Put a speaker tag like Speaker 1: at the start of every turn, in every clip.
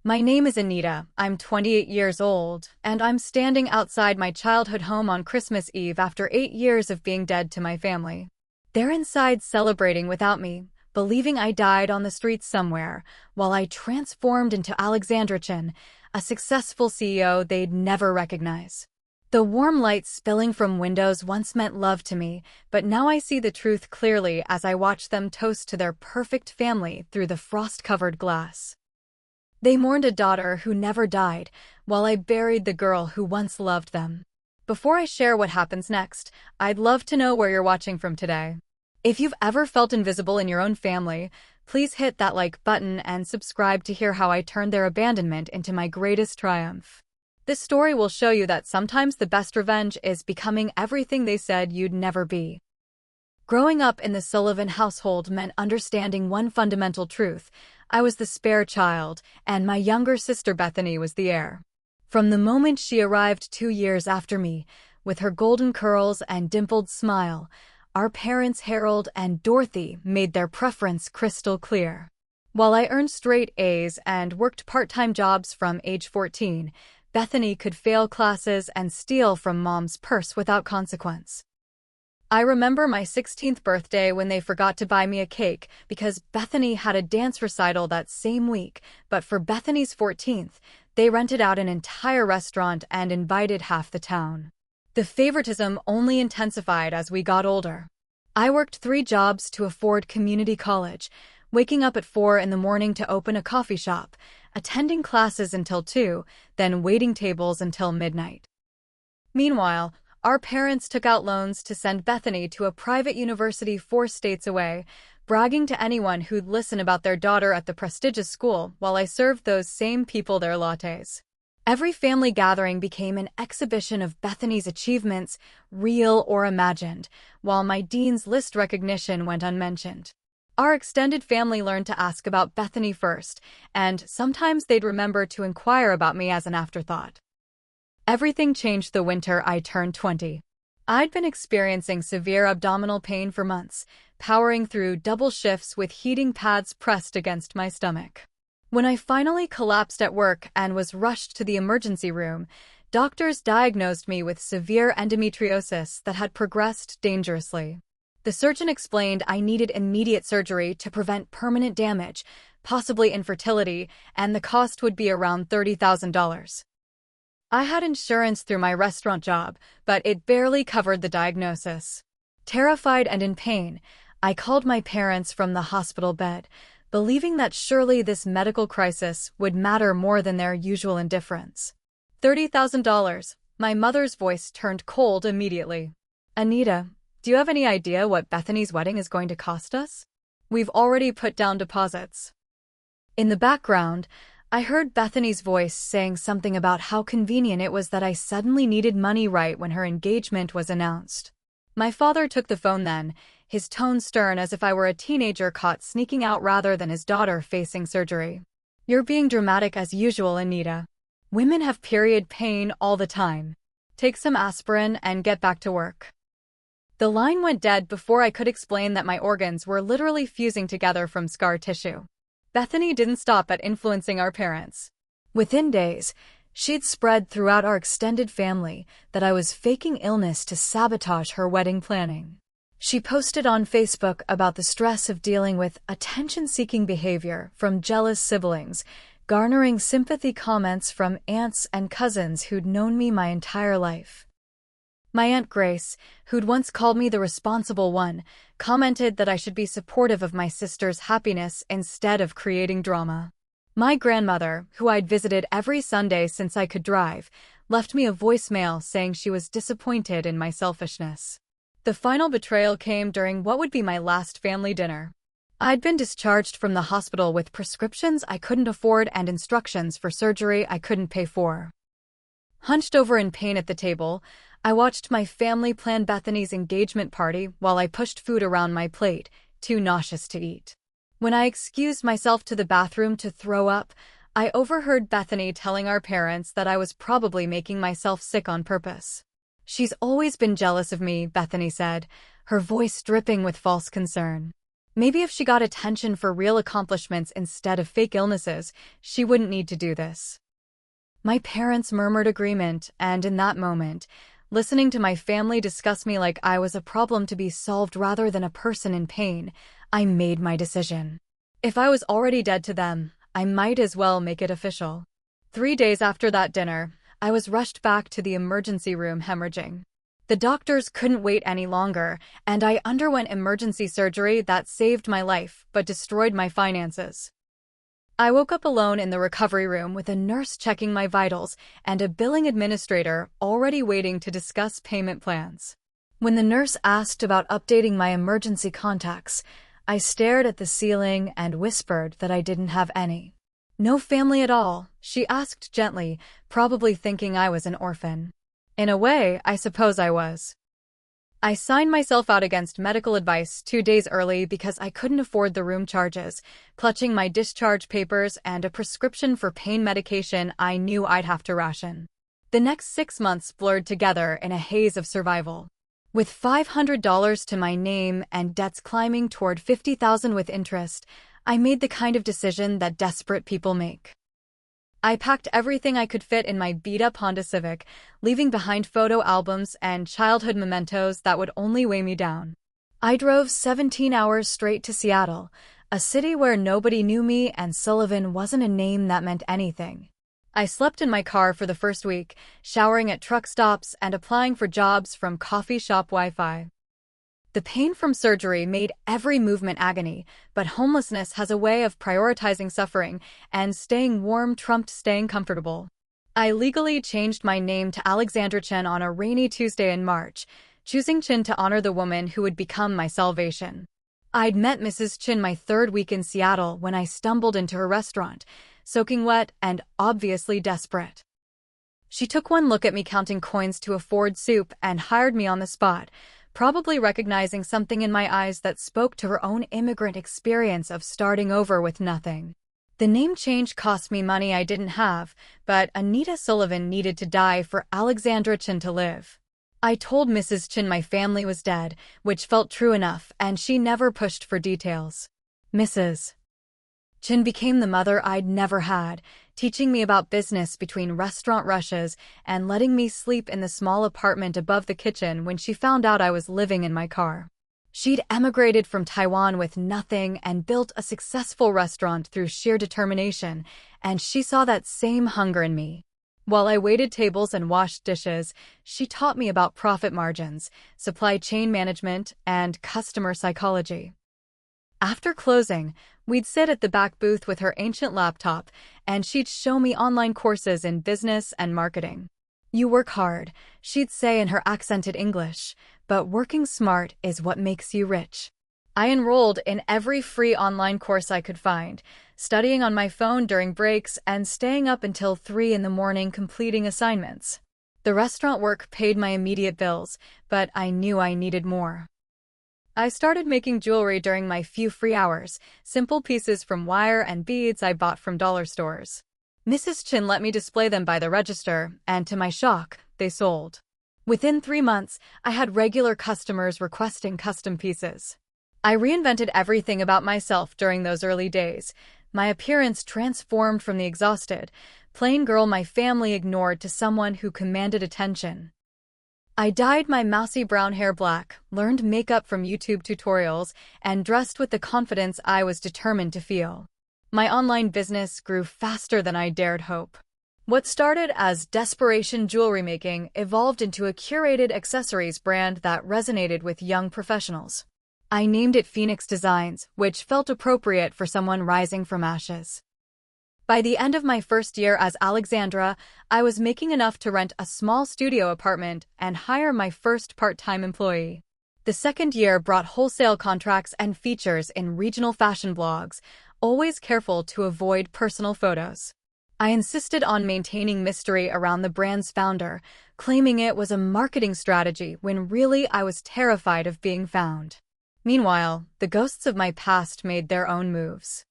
Speaker 1: My name is Anita, I'm 28 years old, and I'm standing outside my childhood home on Christmas Eve after 8 years of being dead to my family. They're inside celebrating without me, believing I died on the streets somewhere, while I transformed into Alexandra Chen, a successful CEO they'd never recognize. The warm light spilling from windows once meant love to me, but now I see the truth clearly as I watch them toast to their perfect family through the frost-covered glass. They mourned a daughter who never died, while I buried the girl who once loved them. Before I share what happens next, I'd love to know where you're watching from today. If you've ever felt invisible in your own family, please hit that like button and subscribe to hear how I turned their abandonment into my greatest triumph. This story will show you that sometimes the best revenge is becoming everything they said you'd never be. Growing up in the Sullivan household meant understanding one fundamental truth: I was the spare child, and my younger sister Bethany was the heir. From the moment she arrived 2 years after me, with her golden curls and dimpled smile, our parents Harold and Dorothy made their preference crystal clear. While I earned straight A's and worked part-time jobs from age 14, Bethany could fail classes and steal from Mom's purse without consequence. I remember my 16th birthday when they forgot to buy me a cake because Bethany had a dance recital that same week, but for Bethany's 14th, they rented out an entire restaurant and invited half the town. The favoritism only intensified as we got older. I worked 3 jobs to afford community college, waking up at 4 in the morning to open a coffee shop, attending classes until 2, then waiting tables until midnight. Meanwhile, our parents took out loans to send Bethany to a private university 4 states away, bragging to anyone who'd listen about their daughter at the prestigious school while I served those same people their lattes. Every family gathering became an exhibition of Bethany's achievements, real or imagined, while my dean's list recognition went unmentioned. Our extended family learned to ask about Bethany first, and sometimes they'd remember to inquire about me as an afterthought. Everything changed the winter I turned 20. I'd been experiencing severe abdominal pain for months, powering through double shifts with heating pads pressed against my stomach. When I finally collapsed at work and was rushed to the emergency room, doctors diagnosed me with severe endometriosis that had progressed dangerously. The surgeon explained I needed immediate surgery to prevent permanent damage, possibly infertility, and the cost would be around $30,000. I had insurance through my restaurant job, but it barely covered the diagnosis. Terrified and in pain, I called my parents from the hospital bed, believing that surely this medical crisis would matter more than their usual indifference. $30,000. My mother's voice turned cold immediately. Anita, do you have any idea what Bethany's wedding is going to cost us? We've already put down deposits. In the background, I heard Bethany's voice saying something about how convenient it was that I suddenly needed money right when her engagement was announced. My father took the phone then, his tone stern as if I were a teenager caught sneaking out rather than his daughter facing surgery. You're being dramatic as usual, Anita. Women have period pain all the time. Take some aspirin and get back to work. The line went dead before I could explain that my organs were literally fusing together from scar tissue. Bethany didn't stop at influencing our parents. Within days, she'd spread throughout our extended family that I was faking illness to sabotage her wedding planning. She posted on Facebook about the stress of dealing with attention-seeking behavior from jealous siblings, garnering sympathy comments from aunts and cousins who'd known me my entire life. My Aunt Grace, who'd once called me the responsible one, commented that I should be supportive of my sister's happiness instead of creating drama. My grandmother, who I'd visited every Sunday since I could drive, left me a voicemail saying she was disappointed in my selfishness. The final betrayal came during what would be my last family dinner. I'd been discharged from the hospital with prescriptions I couldn't afford and instructions for surgery I couldn't pay for. Hunched over in pain at the table, I watched my family plan Bethany's engagement party while I pushed food around my plate, too nauseous to eat. When I excused myself to the bathroom to throw up, I overheard Bethany telling our parents that I was probably making myself sick on purpose. She's always been jealous of me, Bethany said, her voice dripping with false concern. Maybe if she got attention for real accomplishments instead of fake illnesses, she wouldn't need to do this. My parents murmured agreement, and in that moment, listening to my family discuss me like I was a problem to be solved rather than a person in pain, I made my decision. If I was already dead to them, I might as well make it official. 3 days after that dinner, I was rushed back to the emergency room hemorrhaging. The doctors couldn't wait any longer, and I underwent emergency surgery that saved my life but destroyed my finances. I woke up alone in the recovery room with a nurse checking my vitals and a billing administrator already waiting to discuss payment plans. When the nurse asked about updating my emergency contacts, I stared at the ceiling and whispered that I didn't have any. "No family at all?" she asked gently, probably thinking I was an orphan. In a way, I suppose I was. I signed myself out against medical advice 2 days early because I couldn't afford the room charges, clutching my discharge papers and a prescription for pain medication I knew I'd have to ration. The next 6 months blurred together in a haze of survival. With $500 to my name and debts climbing toward $50,000 with interest, I made the kind of decision that desperate people make. I packed everything I could fit in my beat-up Honda Civic, leaving behind photo albums and childhood mementos that would only weigh me down. I drove 17 hours straight to Seattle, a city where nobody knew me and Sullivan wasn't a name that meant anything. I slept in my car for the first week, showering at truck stops and applying for jobs from coffee shop Wi-Fi. The pain from surgery made every movement agony, but homelessness has a way of prioritizing suffering, and staying warm trumped staying comfortable. I legally changed my name to Alexandra Chen on a rainy Tuesday in March, choosing Chen to honor the woman who would become my salvation. I'd met Mrs. Chen my 3rd week in Seattle when I stumbled into her restaurant, soaking wet and obviously desperate. She took one look at me counting coins to afford soup and hired me on the spot, probably recognizing something in my eyes that spoke to her own immigrant experience of starting over with nothing. The name change cost me money I didn't have, but Anita Sullivan needed to die for Alexandra Chen to live. I told Mrs. Chen my family was dead, which felt true enough, and she never pushed for details. Mrs. Chen became the mother I'd never had, teaching me about business between restaurant rushes and letting me sleep in the small apartment above the kitchen when she found out I was living in my car. She'd emigrated from Taiwan with nothing and built a successful restaurant through sheer determination, and she saw that same hunger in me. While I waited tables and washed dishes, she taught me about profit margins, supply chain management, and customer psychology. After closing, we'd sit at the back booth with her ancient laptop, and she'd show me online courses in business and marketing. "You work hard," she'd say in her accented English, "but working smart is what makes you rich." I enrolled in every free online course I could find, studying on my phone during breaks and staying up until 3 in the morning completing assignments. The restaurant work paid my immediate bills, but I knew I needed more. I started making jewelry during my few free hours, simple pieces from wire and beads I bought from dollar stores. Mrs. Chen let me display them by the register, and to my shock, they sold. Within 3 months, I had regular customers requesting custom pieces. I reinvented everything about myself during those early days. My appearance transformed from the exhausted, plain girl my family ignored to someone who commanded attention. I dyed my mousy brown hair black, learned makeup from YouTube tutorials, and dressed with the confidence I was determined to feel. My online business grew faster than I dared hope. What started as desperation jewelry making evolved into a curated accessories brand that resonated with young professionals. I named it Phoenix Designs, which felt appropriate for someone rising from ashes. By the end of my first year as Alexandra, I was making enough to rent a small studio apartment and hire my first part-time employee. The second year brought wholesale contracts and features in regional fashion blogs, always careful to avoid personal photos. I insisted on maintaining mystery around the brand's founder, claiming it was a marketing strategy when really I was terrified of being found. Meanwhile, the ghosts of my past made their own moves.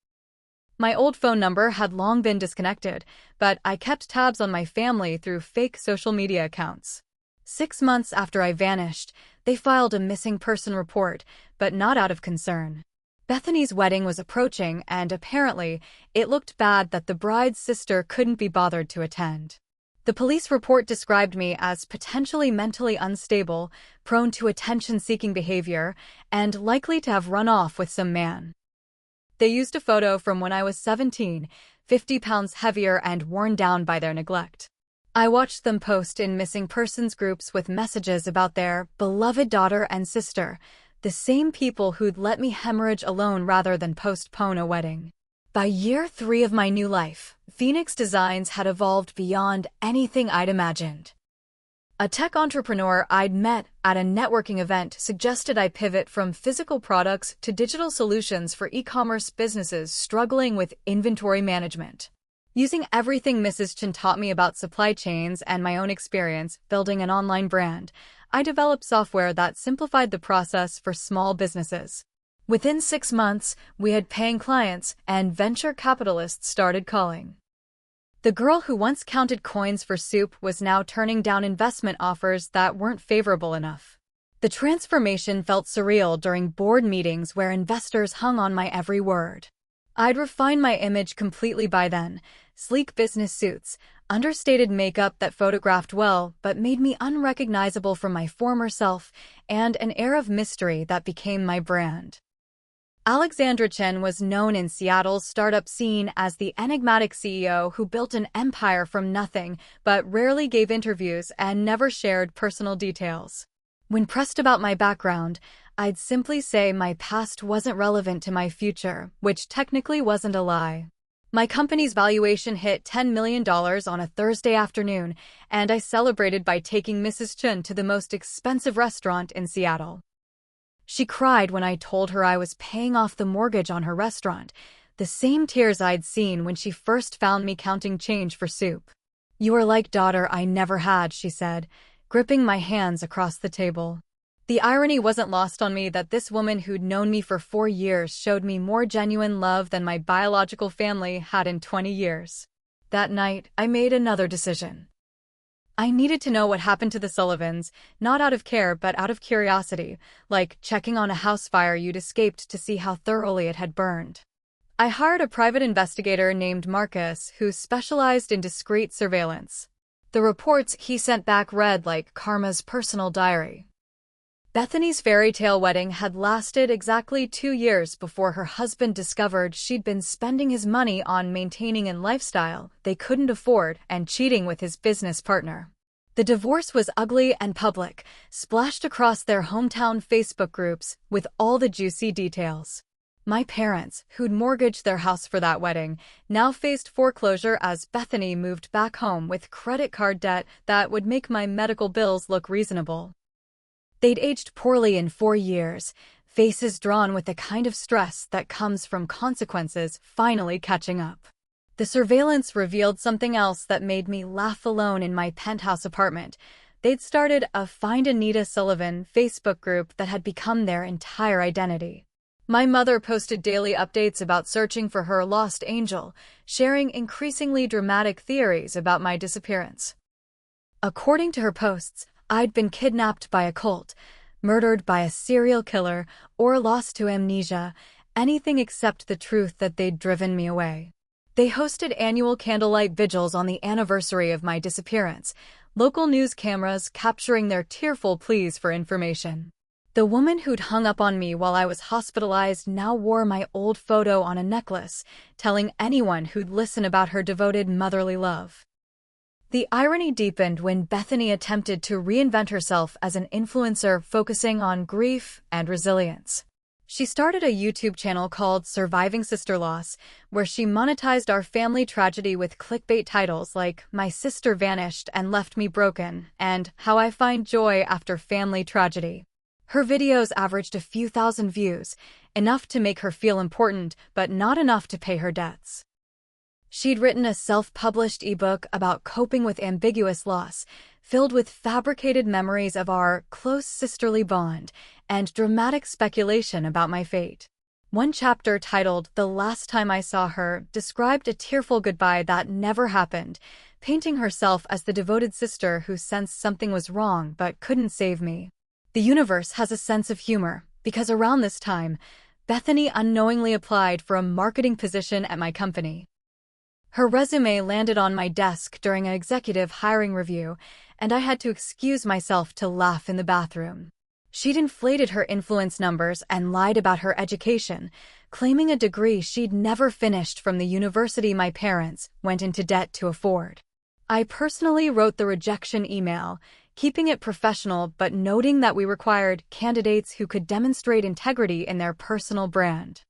Speaker 1: My old phone number had long been disconnected, but I kept tabs on my family through fake social media accounts. 6 months after I vanished, they filed a missing person report, but not out of concern. Bethany's wedding was approaching, and apparently, it looked bad that the bride's sister couldn't be bothered to attend. The police report described me as potentially mentally unstable, prone to attention-seeking behavior, and likely to have run off with some man. They used a photo from when I was 17, 50 pounds heavier and worn down by their neglect. I watched them post in missing persons groups with messages about their beloved daughter and sister, the same people who'd let me hemorrhage alone rather than postpone a wedding. By year 3 of my new life, Phoenix Designs had evolved beyond anything I'd imagined. A tech entrepreneur I'd met at a networking event suggested I pivot from physical products to digital solutions for e-commerce businesses struggling with inventory management. Using everything Mrs. Chen taught me about supply chains and my own experience building an online brand, I developed software that simplified the process for small businesses. Within 6 months, we had paying clients, and venture capitalists started calling. The girl who once counted coins for soup was now turning down investment offers that weren't favorable enough. The transformation felt surreal during board meetings where investors hung on my every word. I'd refined my image completely by then: sleek business suits, understated makeup that photographed well but made me unrecognizable from my former self, and an air of mystery that became my brand. Alexandra Chen was known in Seattle's startup scene as the enigmatic CEO who built an empire from nothing but rarely gave interviews and never shared personal details. When pressed about my background, I'd simply say my past wasn't relevant to my future, which technically wasn't a lie. My company's valuation hit $10 million on a Thursday afternoon, and I celebrated by taking Mrs. Chen to the most expensive restaurant in Seattle. She cried when I told her I was paying off the mortgage on her restaurant, the same tears I'd seen when she first found me counting change for soup. "You are like daughter I never had," she said, gripping my hands across the table. The irony wasn't lost on me that this woman who'd known me for 4 years showed me more genuine love than my biological family had in 20 years. That night, I made another decision. I needed to know what happened to the Sullivans, not out of care but out of curiosity, like checking on a house fire you'd escaped to see how thoroughly it had burned. I hired a private investigator named Marcus who specialized in discreet surveillance. The reports he sent back read like Karma's personal diary. Bethany's fairy tale wedding had lasted exactly 2 years before her husband discovered she'd been spending his money on maintaining a lifestyle they couldn't afford and cheating with his business partner. The divorce was ugly and public, splashed across their hometown Facebook groups with all the juicy details. My parents, who'd mortgaged their house for that wedding, now faced foreclosure as Bethany moved back home with credit card debt that would make my medical bills look reasonable. They'd aged poorly in 4 years, faces drawn with the kind of stress that comes from consequences finally catching up. The surveillance revealed something else that made me laugh alone in my penthouse apartment. They'd started a Find Anita Sullivan Facebook group that had become their entire identity. My mother posted daily updates about searching for her lost angel, sharing increasingly dramatic theories about my disappearance. According to her posts, I'd been kidnapped by a cult, murdered by a serial killer, or lost to amnesia, anything except the truth that they'd driven me away. They hosted annual candlelight vigils on the anniversary of my disappearance, local news cameras capturing their tearful pleas for information. The woman who'd hung up on me while I was hospitalized now wore my old photo on a necklace, telling anyone who'd listen about her devoted motherly love. The irony deepened when Bethany attempted to reinvent herself as an influencer focusing on grief and resilience. She started a YouTube channel called Surviving Sister Loss, where she monetized our family tragedy with clickbait titles like "My Sister Vanished and Left Me Broken" and "How I Find Joy After Family Tragedy." Her videos averaged a few thousand views, enough to make her feel important, but not enough to pay her debts. She'd written a self-published ebook about coping with ambiguous loss, filled with fabricated memories of our close sisterly bond and dramatic speculation about my fate. One chapter titled "The Last Time I Saw Her" described a tearful goodbye that never happened, painting herself as the devoted sister who sensed something was wrong but couldn't save me. The universe has a sense of humor, because around this time, Bethany unknowingly applied for a marketing position at my company. Her resume landed on my desk during an executive hiring review, and I had to excuse myself to laugh in the bathroom. She'd inflated her influence numbers and lied about her education, claiming a degree she'd never finished from the university my parents went into debt to afford. I personally wrote the rejection email, keeping it professional but noting that we required candidates who could demonstrate integrity in their personal brand.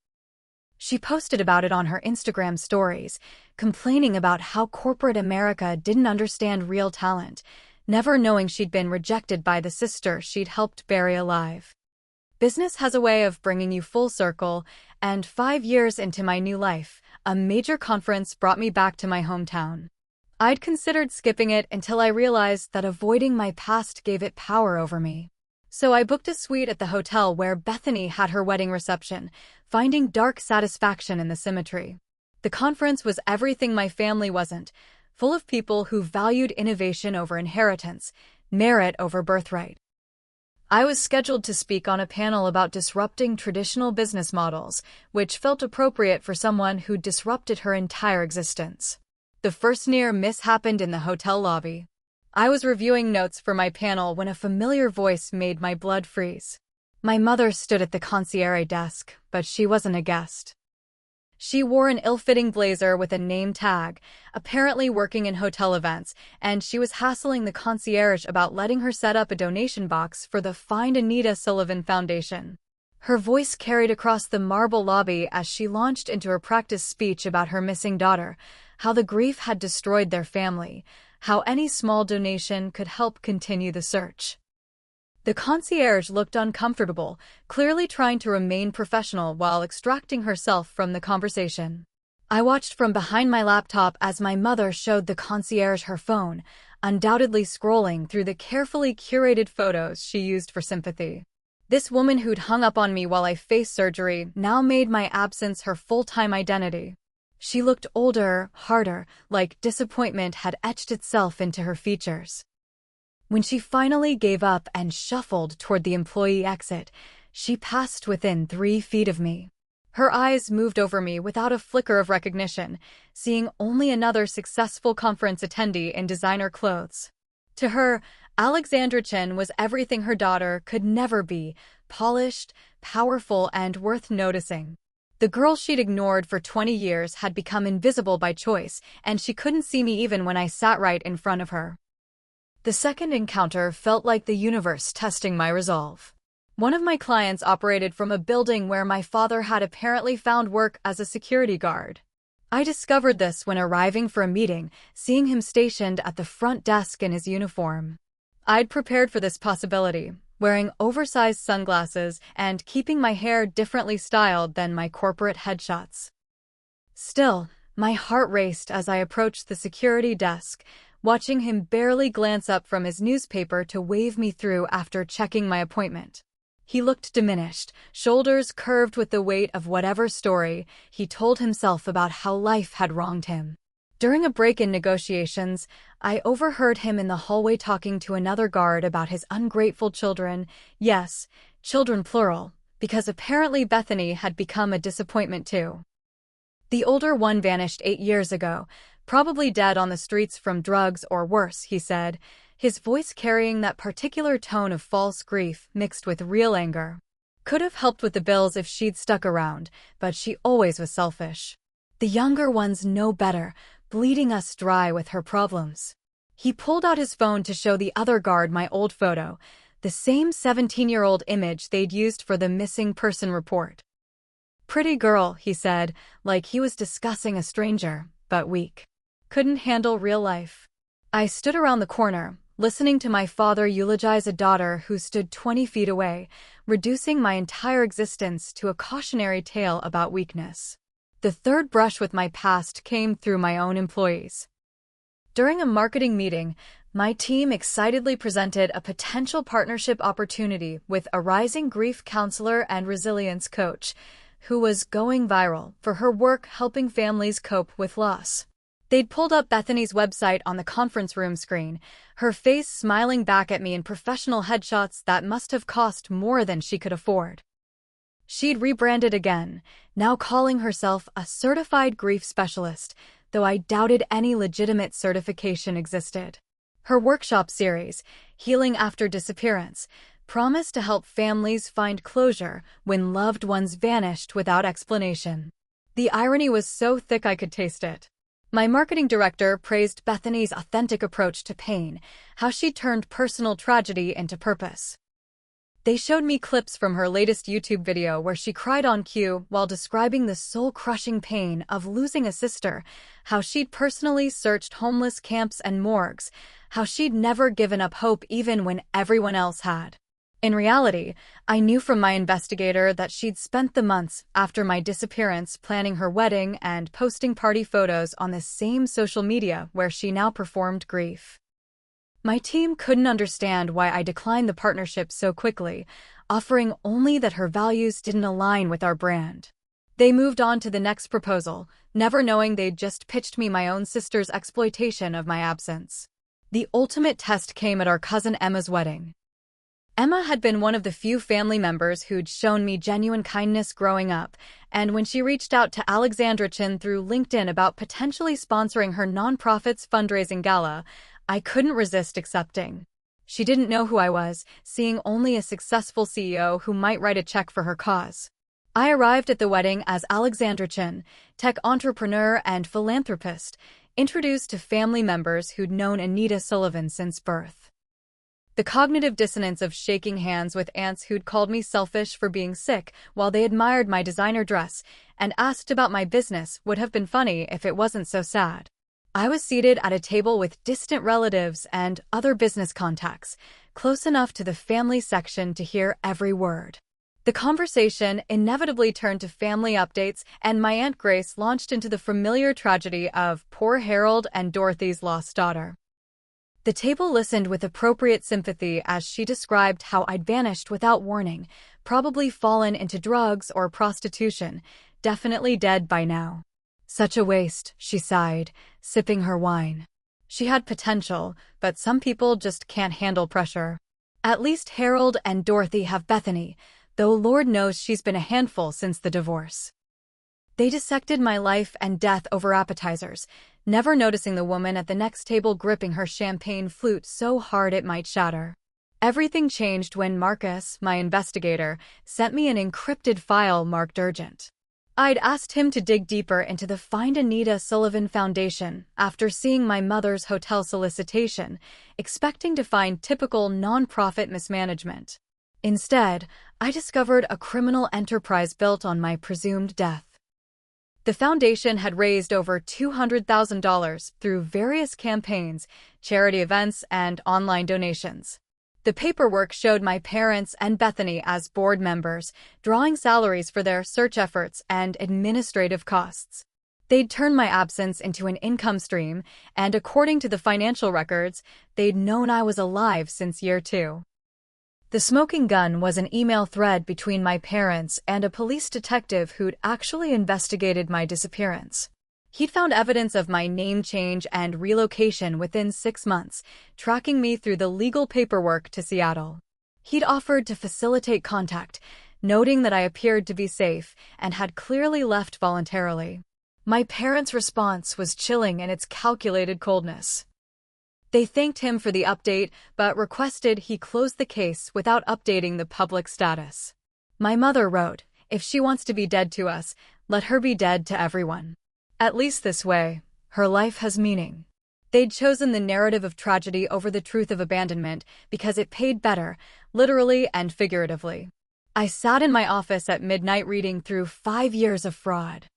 Speaker 1: She posted about it on her Instagram stories, complaining about how corporate America didn't understand real talent, never knowing she'd been rejected by the sister she'd helped bury alive. Business has a way of bringing you full circle, and 5 years into my new life, a major conference brought me back to my hometown. I'd considered skipping it until I realized that avoiding my past gave it power over me. So I booked a suite at the hotel where Bethany had her wedding reception, finding dark satisfaction in the symmetry. The conference was everything my family wasn't, full of people who valued innovation over inheritance, merit over birthright. I was scheduled to speak on a panel about disrupting traditional business models, which felt appropriate for someone who disrupted her entire existence. The first near miss happened in the hotel lobby. I was reviewing notes for my panel when a familiar voice made my blood freeze. My mother stood at the concierge desk, but she wasn't a guest. She wore an ill-fitting blazer with a name tag, apparently working in hotel events, and she was hassling the concierge about letting her set up a donation box for the Find Anita Sullivan Foundation. Her voice carried across the marble lobby as she launched into her practice speech about her missing daughter, how the grief had destroyed their family, how any small donation could help continue the search. The concierge looked uncomfortable, clearly trying to remain professional while extracting herself from the conversation. I watched from behind my laptop as my mother showed the concierge her phone, undoubtedly scrolling through the carefully curated photos she used for sympathy. This woman who'd hung up on me while I faced surgery now made my absence her full-time identity. She looked older, harder, like disappointment had etched itself into her features. When she finally gave up and shuffled toward the employee exit, she passed within 3 feet of me. Her eyes moved over me without a flicker of recognition, seeing only another successful conference attendee in designer clothes. To her, Alexandra Chen was everything her daughter could never be: polished, powerful, and worth noticing. The girl she'd ignored for 20 years had become invisible by choice, and she couldn't see me even when I sat right in front of her. The second encounter felt like the universe testing my resolve. One of my clients operated from a building where my father had apparently found work as a security guard. I discovered this when arriving for a meeting, seeing him stationed at the front desk in his uniform. I'd prepared for this possibility, wearing oversized sunglasses and keeping my hair differently styled than my corporate headshots. Still, my heart raced as I approached the security desk, watching him barely glance up from his newspaper to wave me through after checking my appointment. He looked diminished, shoulders curved with the weight of whatever story he told himself about how life had wronged him. During a break in negotiations, I overheard him in the hallway talking to another guard about his ungrateful children. Yes, children plural, because apparently Bethany had become a disappointment too. The older one vanished 8 years ago, probably dead on the streets from drugs or worse, he said, his voice carrying that particular tone of false grief mixed with real anger. Could have helped with the bills if she'd stuck around, but she always was selfish. The younger ones know better, bleeding us dry with her problems. He pulled out his phone to show the other guard my old photo, the same 17-year-old image they'd used for the missing person report. Pretty girl, he said, like he was discussing a stranger, but weak. Couldn't handle real life. I stood around the corner, listening to my father eulogize a daughter who stood 20 feet away, reducing my entire existence to a cautionary tale about weakness. The third brush with my past came through my own employees. During a marketing meeting, my team excitedly presented a potential partnership opportunity with a rising grief counselor and resilience coach, who was going viral for her work helping families cope with loss. They'd pulled up Bethany's website on the conference room screen, her face smiling back at me in professional headshots that must have cost more than she could afford. She'd rebranded again, now calling herself a certified grief specialist, though I doubted any legitimate certification existed. Her workshop series, Healing After Disappearance, promised to help families find closure when loved ones vanished without explanation. The irony was so thick I could taste it. My marketing director praised Bethany's authentic approach to pain, how she turned personal tragedy into purpose. They showed me clips from her latest YouTube video where she cried on cue while describing the soul-crushing pain of losing a sister, how she'd personally searched homeless camps and morgues, how she'd never given up hope even when everyone else had. In reality, I knew from my investigator that she'd spent the months after my disappearance planning her wedding and posting party photos on the same social media where she now performed grief. My team couldn't understand why I declined the partnership so quickly, offering only that her values didn't align with our brand. They moved on to the next proposal, never knowing they'd just pitched me my own sister's exploitation of my absence. The ultimate test came at our cousin Emma's wedding. Emma had been one of the few family members who'd shown me genuine kindness growing up, and when she reached out to Alexandra Chen through LinkedIn about potentially sponsoring her nonprofit's fundraising gala, I couldn't resist accepting. She didn't know who I was, seeing only a successful CEO who might write a check for her cause. I arrived at the wedding as Alexandra Chen, tech entrepreneur and philanthropist, introduced to family members who'd known Anita since birth. The cognitive dissonance of shaking hands with aunts who'd called me selfish for being sick while they admired my designer dress and asked about my business would have been funny if it wasn't so sad. I was seated at a table with distant relatives and other business contacts, close enough to the family section to hear every word. The conversation inevitably turned to family updates, and my Aunt Grace launched into the familiar tragedy of poor Harold and Dorothy's lost daughter. The table listened with appropriate sympathy as she described how I'd vanished without warning, probably fallen into drugs or prostitution, definitely dead by now. Such a waste, she sighed, sipping her wine. She had potential, but some people just can't handle pressure. At least Harold and Dorothy have Bethany, though Lord knows she's been a handful since the divorce. They dissected my life and death over appetizers, never noticing the woman at the next table gripping her champagne flute so hard it might shatter. Everything changed when Marcus, my investigator, sent me an encrypted file marked urgent. I'd asked him to dig deeper into the Find Anita Sullivan Foundation after seeing my mother's hotel solicitation, expecting to find typical nonprofit mismanagement. Instead, I discovered a criminal enterprise built on my presumed death. The foundation had raised over $200,000 through various campaigns, charity events, and online donations. The paperwork showed my parents and Bethany as board members, drawing salaries for their search efforts and administrative costs. They'd turned my absence into an income stream, and according to the financial records, they'd known I was alive since year 2. The smoking gun was an email thread between my parents and a police detective who'd actually investigated my disappearance. He'd found evidence of my name change and relocation within 6 months, tracking me through the legal paperwork to Seattle. He'd offered to facilitate contact, noting that I appeared to be safe and had clearly left voluntarily. My parents' response was chilling in its calculated coldness. They thanked him for the update, but requested he close the case without updating the public status. My mother wrote, "If she wants to be dead to us, let her be dead to everyone. At least this way, her life has meaning." They'd chosen the narrative of tragedy over the truth of abandonment because it paid better, literally and figuratively. I sat in my office at midnight reading through 5 years of fraud.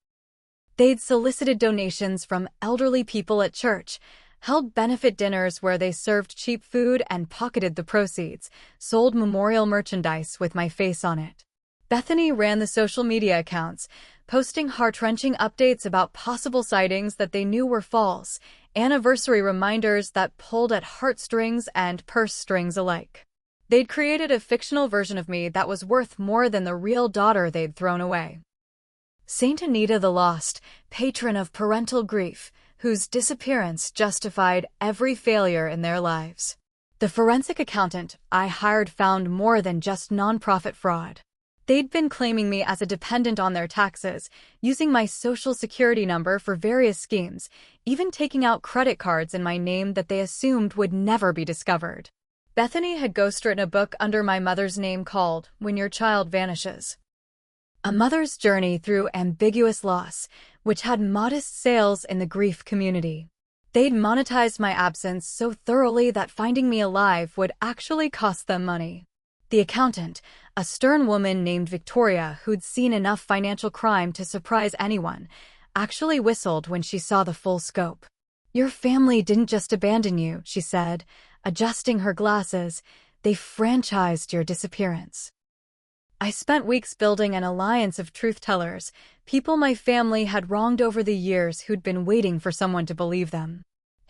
Speaker 1: They'd solicited donations from elderly people at church, held benefit dinners where they served cheap food and pocketed the proceeds, sold memorial merchandise with my face on it. Bethany ran the social media accounts, posting heart-wrenching updates about possible sightings that they knew were false, anniversary reminders that pulled at heartstrings and purse strings alike. They'd created a fictional version of me that was worth more than the real daughter they'd thrown away. Saint Anita the Lost, patron of parental grief, whose disappearance justified every failure in their lives. The forensic accountant I hired found more than just nonprofit fraud. They'd been claiming me as a dependent on their taxes, using my social security number for various schemes, even taking out credit cards in my name that they assumed would never be discovered. Bethany had ghostwritten a book under my mother's name called When Your Child Vanishes: A Mother's Journey Through Ambiguous Loss, which had modest sales in the grief community. They'd monetized my absence so thoroughly that finding me alive would actually cost them money. The accountant, a stern woman named Victoria who'd seen enough financial crime to surprise anyone, actually whistled when she saw the full scope. "Your family didn't just abandon you," she said, adjusting her glasses. "They franchised your disappearance." I spent weeks building an alliance of truth-tellers, people my family had wronged over the years who'd been waiting for someone to believe them.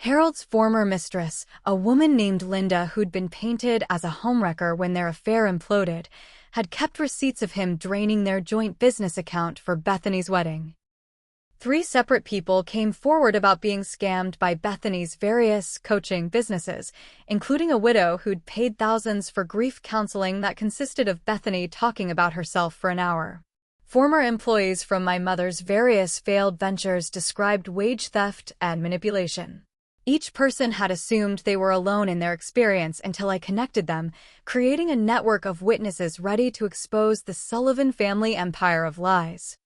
Speaker 1: Harold's former mistress, a woman named Linda who'd been painted as a homewrecker when their affair imploded, had kept receipts of him draining their joint business account for Bethany's wedding. 3 separate people came forward about being scammed by Bethany's various coaching businesses, including a widow who'd paid thousands for grief counseling that consisted of Bethany talking about herself for an hour. Former employees from my mother's various failed ventures described wage theft and manipulation. Each person had assumed they were alone in their experience until I connected them, creating a network of witnesses ready to expose the Sullivan family empire of lies.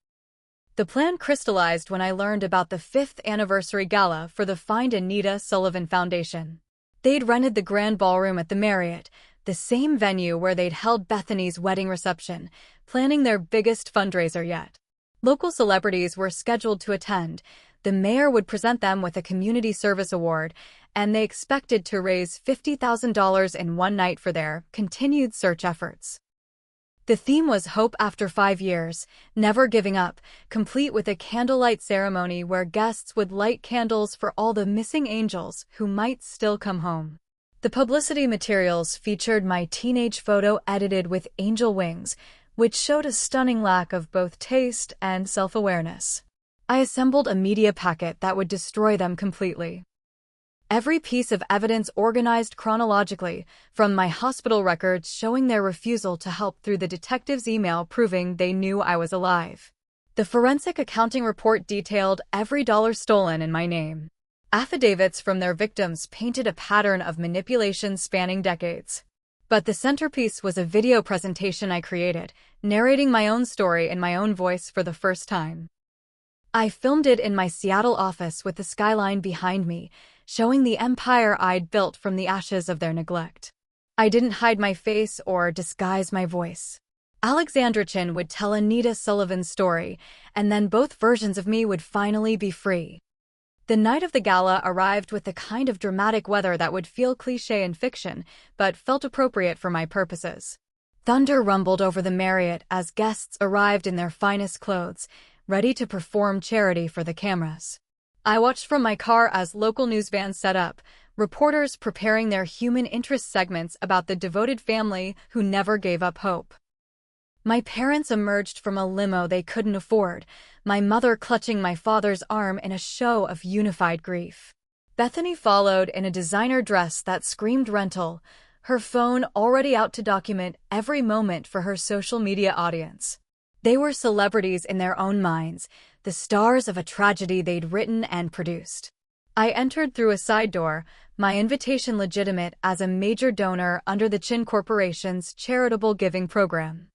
Speaker 1: The plan crystallized when I learned about the 5th anniversary gala for the Find Anita Sullivan Foundation. They'd rented the Grand Ballroom at the Marriott, the same venue where they'd held Bethany's wedding reception, planning their biggest fundraiser yet. Local celebrities were scheduled to attend. The mayor would present them with a community service award, and they expected to raise $50,000 in one night for their continued search efforts. The theme was Hope After 5 Years, Never Giving Up, complete with a candlelight ceremony where guests would light candles for all the missing angels who might still come home. The publicity materials featured my teenage photo edited with angel wings, which showed a stunning lack of both taste and self-awareness. I assembled a media packet that would destroy them completely. Every piece of evidence organized chronologically, from my hospital records showing their refusal to help through the detective's email proving they knew I was alive. The forensic accounting report detailed every dollar stolen in my name. Affidavits from their victims painted a pattern of manipulation spanning decades. But the centerpiece was a video presentation I created, narrating my own story in my own voice for the first time. I filmed it in my Seattle office with the skyline behind me, showing the empire I'd built from the ashes of their neglect. I didn't hide my face or disguise my voice. Alexandra Chen would tell Anita Sullivan's story, and then both versions of me would finally be free. The night of the gala arrived with the kind of dramatic weather that would feel cliché in fiction, but felt appropriate for my purposes. Thunder rumbled over the Marriott as guests arrived in their finest clothes, ready to perform charity for the cameras. I watched from my car as local news vans set up, reporters preparing their human interest segments about the devoted family who never gave up hope. My parents emerged from a limo they couldn't afford, my mother clutching my father's arm in a show of unified grief. Bethany followed in a designer dress that screamed rental, her phone already out to document every moment for her social media audience. They were celebrities in their own minds, the stars of a tragedy they'd written and produced. I entered through a side door, my invitation legitimate as a major donor under the Chen Corporation's charitable giving program.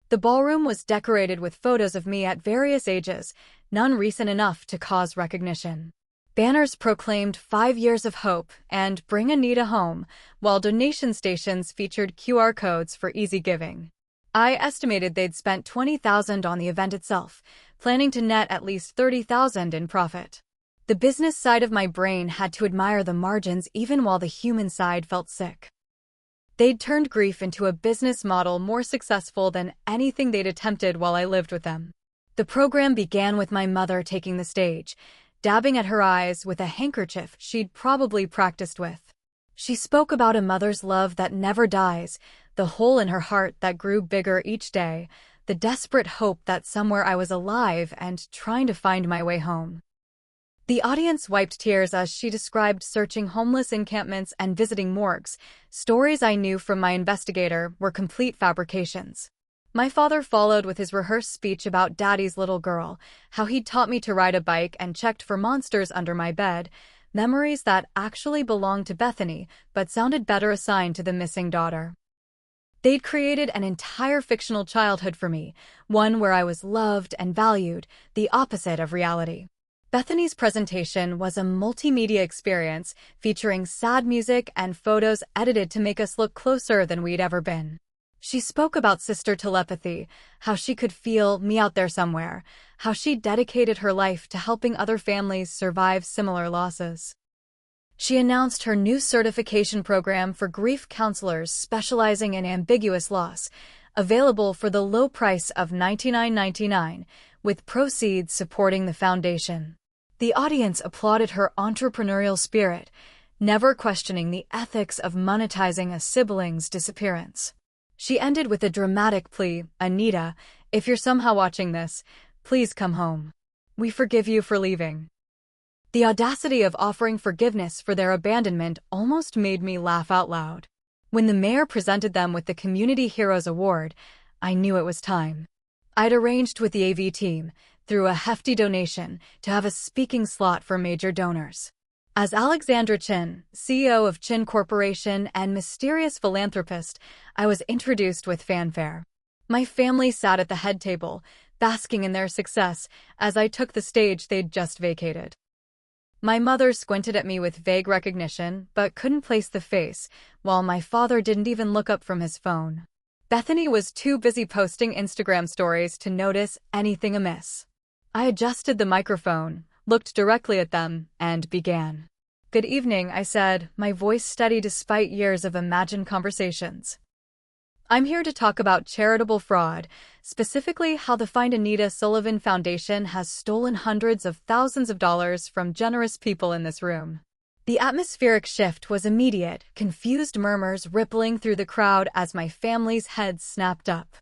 Speaker 1: The ballroom was decorated with photos of me at various ages, none recent enough to cause recognition. Banners proclaimed 5 years of hope and Bring Anita Home, while donation stations featured QR codes for easy giving. I estimated they'd spent $20,000 on the event itself, planning to net at least $30,000 in profit. The business side of my brain had to admire the margins even while the human side felt sick. They'd turned grief into a business model more successful than anything they'd attempted while I lived with them. The program began with my mother taking the stage, dabbing at her eyes with a handkerchief she'd probably practiced with. She spoke about a mother's love that never dies, the hole in her heart that grew bigger each day, the desperate hope that somewhere I was alive and trying to find my way home. The audience wiped tears as she described searching homeless encampments and visiting morgues. Stories I knew from my investigator were complete fabrications. My father followed with his rehearsed speech about Daddy's little girl, how he'd taught me to ride a bike and checked for monsters under my bed, memories that actually belonged to Bethany but sounded better assigned to the missing daughter. They'd created an entire fictional childhood for me, one where I was loved and valued, the opposite of reality. Bethany's presentation was a multimedia experience featuring sad music and photos edited to make us look closer than we'd ever been. She spoke about sister telepathy, how she could feel me out there somewhere, how she dedicated her life to helping other families survive similar losses. She announced her new certification program for grief counselors specializing in ambiguous loss, available for the low price of $99.99, with proceeds supporting the foundation. The audience applauded her entrepreneurial spirit, never questioning the ethics of monetizing a sibling's disappearance. She ended with a dramatic plea, "Anita, if you're somehow watching this, please come home. We forgive you for leaving." The audacity of offering forgiveness for their abandonment almost made me laugh out loud. When the mayor presented them with the Community Heroes Award, I knew it was time. I'd arranged with the AV team, through a hefty donation, to have a speaking slot for major donors. As Alexandra Chen, CEO of Chen Corporation and mysterious philanthropist, I was introduced with fanfare. My family sat at the head table, basking in their success as I took the stage they'd just vacated. My mother squinted at me with vague recognition, but couldn't place the face, while my father didn't even look up from his phone. Bethany was too busy posting Instagram stories to notice anything amiss. I adjusted the microphone, looked directly at them, and began. "Good evening," I said, my voice steady despite years of imagined conversations. "I'm here to talk about charitable fraud, specifically how the Find Anita Sullivan Foundation has stolen hundreds of thousands of dollars from generous people in this room." The atmospheric shift was immediate, confused murmurs rippling through the crowd as my family's heads snapped up.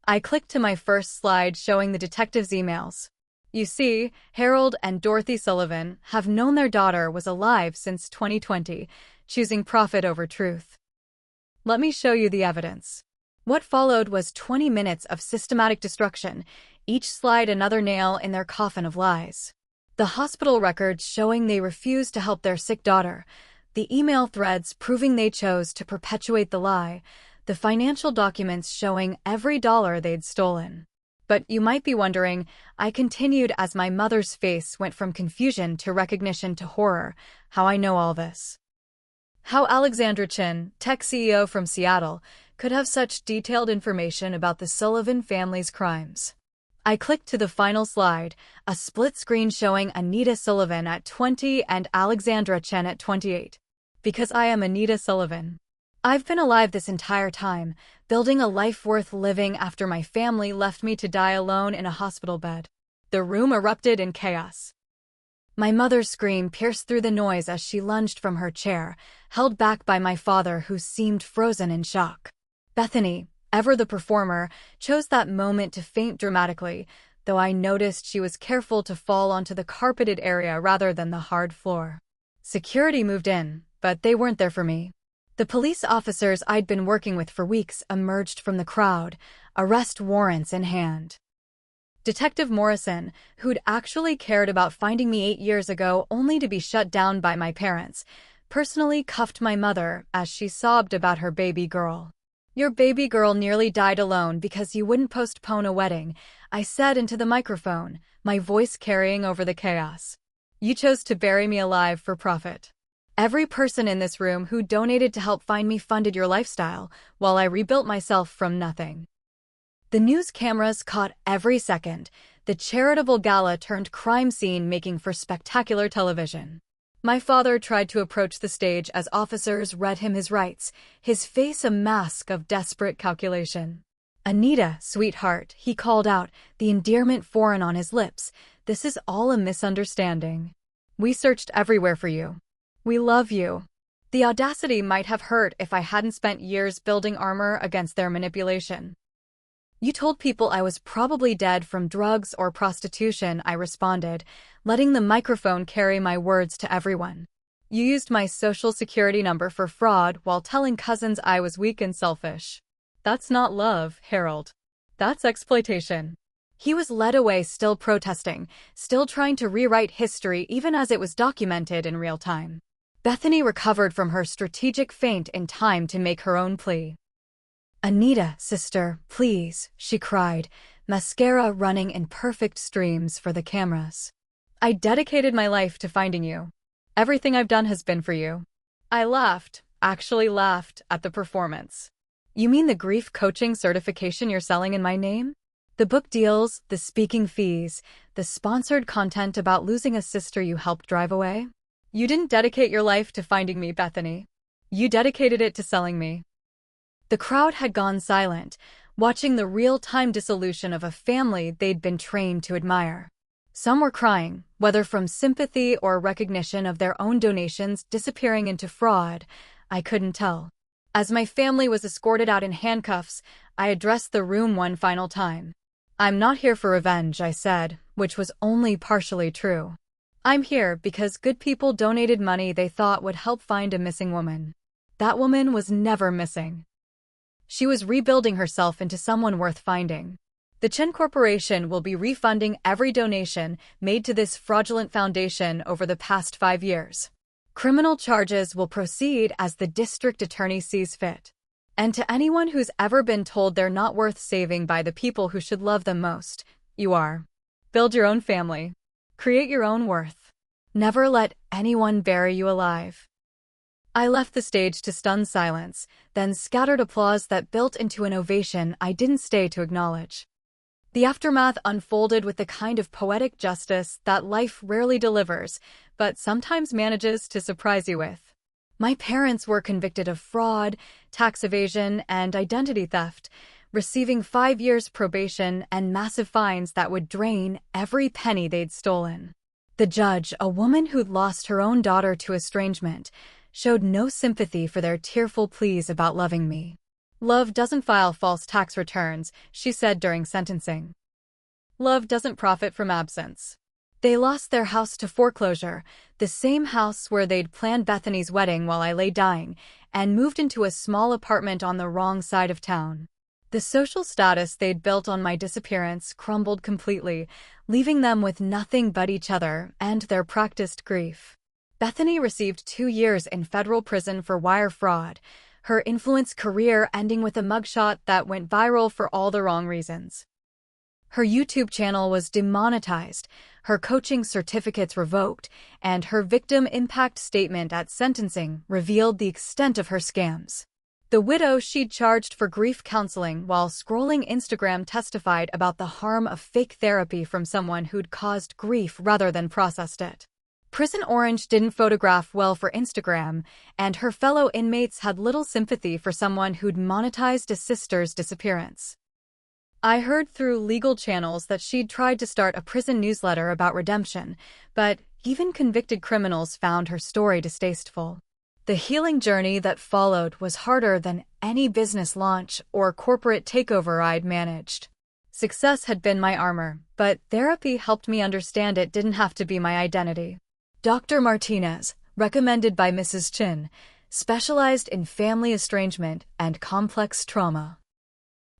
Speaker 1: I clicked to my first slide showing the detective's emails. "You see, Harold and Dorothy Sullivan have known their daughter was alive since 2020, choosing profit over truth. Let me show you the evidence." What followed was 20 minutes of systematic destruction, each slide another nail in their coffin of lies. The hospital records showing they refused to help their sick daughter, the email threads proving they chose to perpetuate the lie, the financial documents showing every dollar they'd stolen. But you might be wondering, I continued as my mother's face went from confusion to recognition to horror, how I know all this. How Alexandra Chen, tech CEO from Seattle, could have such detailed information about the Sullivan family's crimes. I clicked to the final slide, a split screen showing Anita Sullivan at 20 and Alexandra Chen at 28. Because I am Anita Sullivan. I've been alive this entire time, building a life worth living after my family left me to die alone in a hospital bed. The room erupted in chaos. My mother's scream pierced through the noise as she lunged from her chair, held back by my father who seemed frozen in shock. Bethany, ever the performer, chose that moment to faint dramatically, though I noticed she was careful to fall onto the carpeted area rather than the hard floor. Security moved in, but they weren't there for me. The police officers I'd been working with for weeks emerged from the crowd, arrest warrants in hand. Detective Morrison, who'd actually cared about finding me 8 years ago only to be shut down by my parents, personally cuffed my mother as she sobbed about her baby girl. "Your baby girl nearly died alone because you wouldn't postpone a wedding," I said into the microphone, my voice carrying over the chaos. "You chose to bury me alive for profit. Every person in this room who donated to help find me funded your lifestyle, while I rebuilt myself from nothing." The news cameras caught every second. The charitable gala turned crime scene, making for spectacular television. My father tried to approach the stage as officers read him his rights, his face a mask of desperate calculation. "Anita, sweetheart," he called out, the endearment foreign on his lips. "This is all a misunderstanding. We searched everywhere for you. We love you." The audacity might have hurt if I hadn't spent years building armor against their manipulation. "You told people I was probably dead from drugs or prostitution," I responded, letting the microphone carry my words to everyone. "You used my social security number for fraud while telling cousins I was weak and selfish. That's not love, Harold." That's exploitation. He was led away still protesting, still trying to rewrite history even as it was documented in real time. Bethany recovered from her strategic feint in time to make her own plea. "Anita, sister, please," she cried, mascara running in perfect streams for the cameras. "I dedicated my life to finding you. Everything I've done has been for you." I laughed, actually laughed, at the performance. "You mean the grief coaching certification you're selling in my name? The book deals, the speaking fees, the sponsored content about losing a sister you helped drive away? You didn't dedicate your life to finding me, Bethany. You dedicated it to selling me." The crowd had gone silent, watching the real-time dissolution of a family they'd been trained to admire. Some were crying, whether from sympathy or recognition of their own donations disappearing into fraud. I couldn't tell. As my family was escorted out in handcuffs, I addressed the room one final time. "I'm not here for revenge," I said, which was only partially true. "I'm here because good people donated money they thought would help find a missing woman. That woman was never missing. She was rebuilding herself into someone worth finding. The Chen Corporation will be refunding every donation made to this fraudulent foundation over the past 5 years. Criminal charges will proceed as the district attorney sees fit. And to anyone who's ever been told they're not worth saving by the people who should love them most, you are. Build your own family. Create your own worth. Never let anyone bury you alive." I left the stage to stunned silence, then scattered applause that built into an ovation I didn't stay to acknowledge. The aftermath unfolded with the kind of poetic justice that life rarely delivers, but sometimes manages to surprise you with. My parents were convicted of fraud, tax evasion, and identity theft, receiving 5 years probation and massive fines that would drain every penny they'd stolen. The judge, a woman who'd lost her own daughter to estrangement, showed no sympathy for their tearful pleas about loving me. "Love doesn't file false tax returns," she said during sentencing. "Love doesn't profit from absence." They lost their house to foreclosure, the same house where they'd planned Bethany's wedding while I lay dying, and moved into a small apartment on the wrong side of town. The social status they'd built on my disappearance crumbled completely, leaving them with nothing but each other and their practiced grief. Bethany received 2 years in federal prison for wire fraud, her influence career ending with a mugshot that went viral for all the wrong reasons. Her YouTube channel was demonetized, her coaching certificates revoked, and her victim impact statement at sentencing revealed the extent of her scams. The widow she'd charged for grief counseling while scrolling Instagram testified about the harm of fake therapy from someone who'd caused grief rather than processed it. Prison Orange didn't photograph well for Instagram, and her fellow inmates had little sympathy for someone who'd monetized a sister's disappearance. I heard through legal channels that she'd tried to start a prison newsletter about redemption, but even convicted criminals found her story distasteful. The healing journey that followed was harder than any business launch or corporate takeover I'd managed. Success had been my armor, but therapy helped me understand it didn't have to be my identity. Dr. Martinez, recommended by Mrs. Chen, specialized in family estrangement and complex trauma.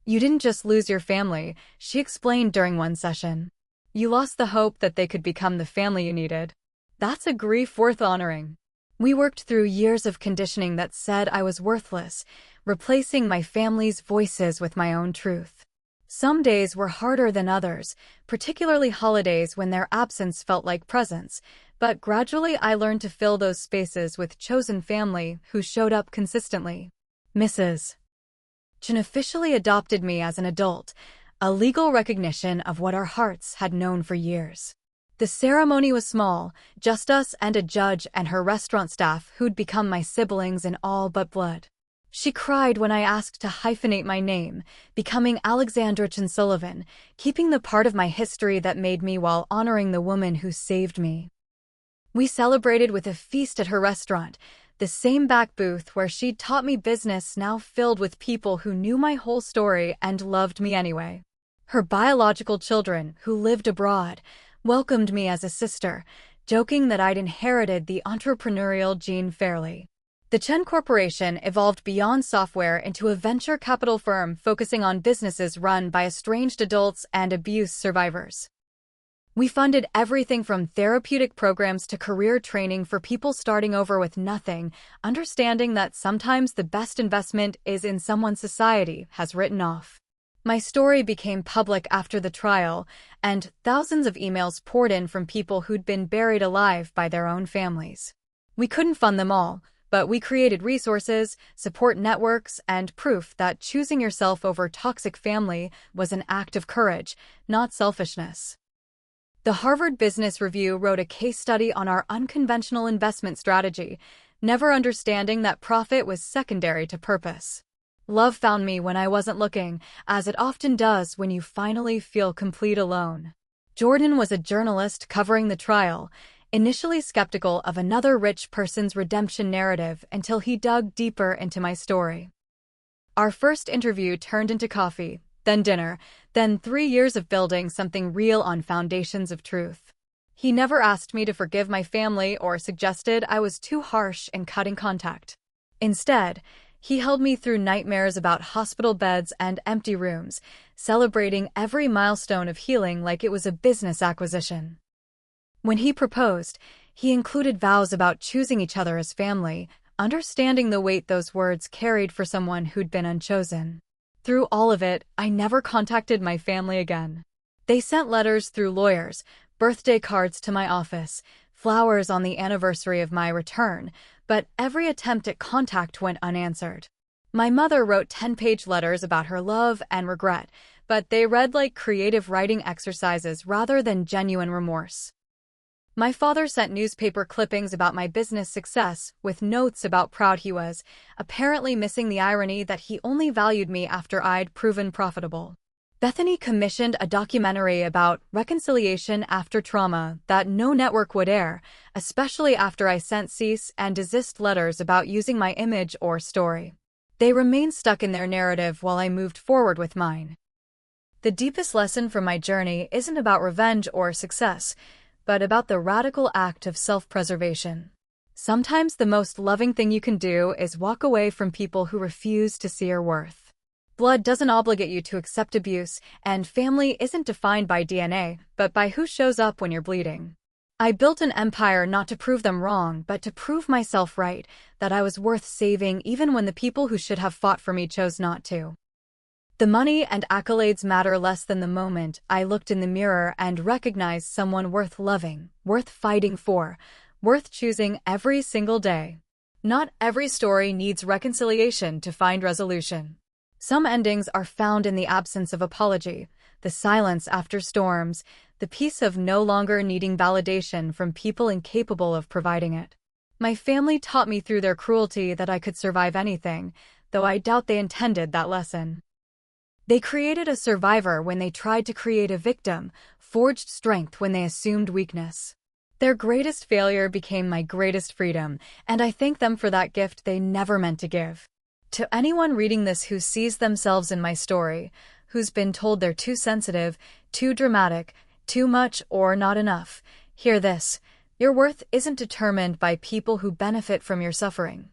Speaker 1: "You didn't just lose your family," she explained during one session. "You lost the hope that they could become the family you needed. That's a grief worth honoring." We worked through years of conditioning that said I was worthless, replacing my family's voices with my own truth. Some days were harder than others, particularly holidays when their absence felt like presence, but gradually I learned to fill those spaces with chosen family who showed up consistently. Mrs. Chen officially adopted me as an adult, a legal recognition of what our hearts had known for years. The ceremony was small, just us and a judge and her restaurant staff who'd become my siblings in all but blood. She cried when I asked to hyphenate my name, becoming Alexandra Chen Sullivan, keeping the part of my history that made me while honoring the woman who saved me. We celebrated with a feast at her restaurant, the same back booth where she'd taught me business now filled with people who knew my whole story and loved me anyway. Her biological children, who lived abroad, welcomed me as a sister, joking that I'd inherited the entrepreneurial gene fairly. The Chen Corporation evolved beyond software into a venture capital firm focusing on businesses run by estranged adults and abuse survivors. We funded everything from therapeutic programs to career training for people starting over with nothing, understanding that sometimes the best investment is in someone society has written off. My story became public after the trial, and thousands of emails poured in from people who'd been buried alive by their own families. We couldn't fund them all, but we created resources, support networks, and proof that choosing yourself over toxic family was an act of courage, not selfishness. The Harvard Business Review wrote a case study on our unconventional investment strategy, never understanding that profit was secondary to purpose. Love found me when I wasn't looking, as it often does when you finally feel complete alone. Jordan was a journalist covering the trial, initially skeptical of another rich person's redemption narrative until he dug deeper into my story. Our first interview turned into coffee, then dinner, then 3 years of building something real on foundations of truth. He never asked me to forgive my family or suggested I was too harsh in cutting contact. Instead, he held me through nightmares about hospital beds and empty rooms, celebrating every milestone of healing like it was a business acquisition. When he proposed, he included vows about choosing each other as family, understanding the weight those words carried for someone who'd been unchosen. Through all of it, I never contacted my family again. They sent letters through lawyers, birthday cards to my office, flowers on the anniversary of my return, but every attempt at contact went unanswered. My mother wrote 10-page letters about her love and regret, but they read like creative writing exercises rather than genuine remorse. My father sent newspaper clippings about my business success with notes about proud he was, apparently missing the irony that he only valued me after I'd proven profitable. Bethany commissioned a documentary about reconciliation after trauma that no network would air, especially after I sent cease and desist letters about using my image or story. They remained stuck in their narrative while I moved forward with mine. The deepest lesson from my journey isn't about revenge or success, but about the radical act of self-preservation. Sometimes the most loving thing you can do is walk away from people who refuse to see your worth. Blood doesn't obligate you to accept abuse, and family isn't defined by DNA, but by who shows up when you're bleeding. I built an empire not to prove them wrong, but to prove myself right, that I was worth saving even when the people who should have fought for me chose not to. The money and accolades matter less than the moment I looked in the mirror and recognized someone worth loving, worth fighting for, worth choosing every single day. Not every story needs reconciliation to find resolution. Some endings are found in the absence of apology, the silence after storms, the peace of no longer needing validation from people incapable of providing it. My family taught me through their cruelty that I could survive anything, though I doubt they intended that lesson. They created a survivor when they tried to create a victim, forged strength when they assumed weakness. Their greatest failure became my greatest freedom, and I thank them for that gift they never meant to give. To anyone reading this who sees themselves in my story, who's been told they're too sensitive, too dramatic, too much, or not enough, hear this: your worth isn't determined by people who benefit from your suffering.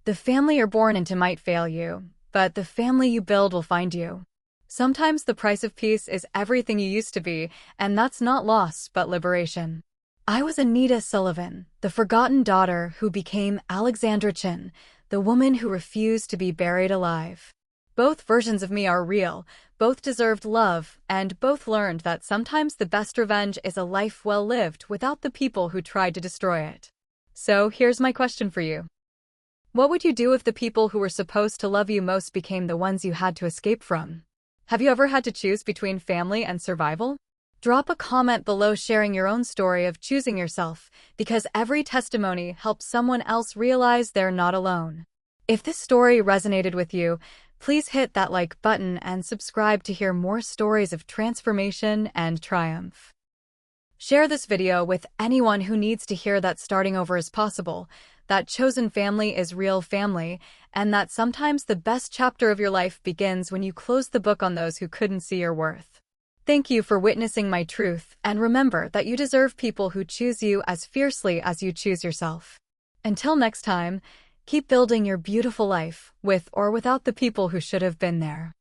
Speaker 1: The family you're born into might fail you, but the family you build will find you. Sometimes the price of peace is everything you used to be, and that's not loss but liberation. I was Anita Sullivan, the forgotten daughter who became Alexandra Chen, the woman who refused to be buried alive. Both versions of me are real, both deserved love, and both learned that sometimes the best revenge is a life well lived without the people who tried to destroy it. So here's my question for you. What would you do if the people who were supposed to love you most became the ones you had to escape from? Have you ever had to choose between family and survival? Drop a comment below sharing your own story of choosing yourself, because every testimony helps someone else realize they're not alone. If this story resonated with you, please hit that like button and subscribe to hear more stories of transformation and triumph. Share this video with anyone who needs to hear that starting over is possible, that chosen family is real family, and that sometimes the best chapter of your life begins when you close the book on those who couldn't see your worth. Thank you for witnessing my truth, and remember that you deserve people who choose you as fiercely as you choose yourself. Until next time, Keep building your beautiful life, with or without the people who should have been there.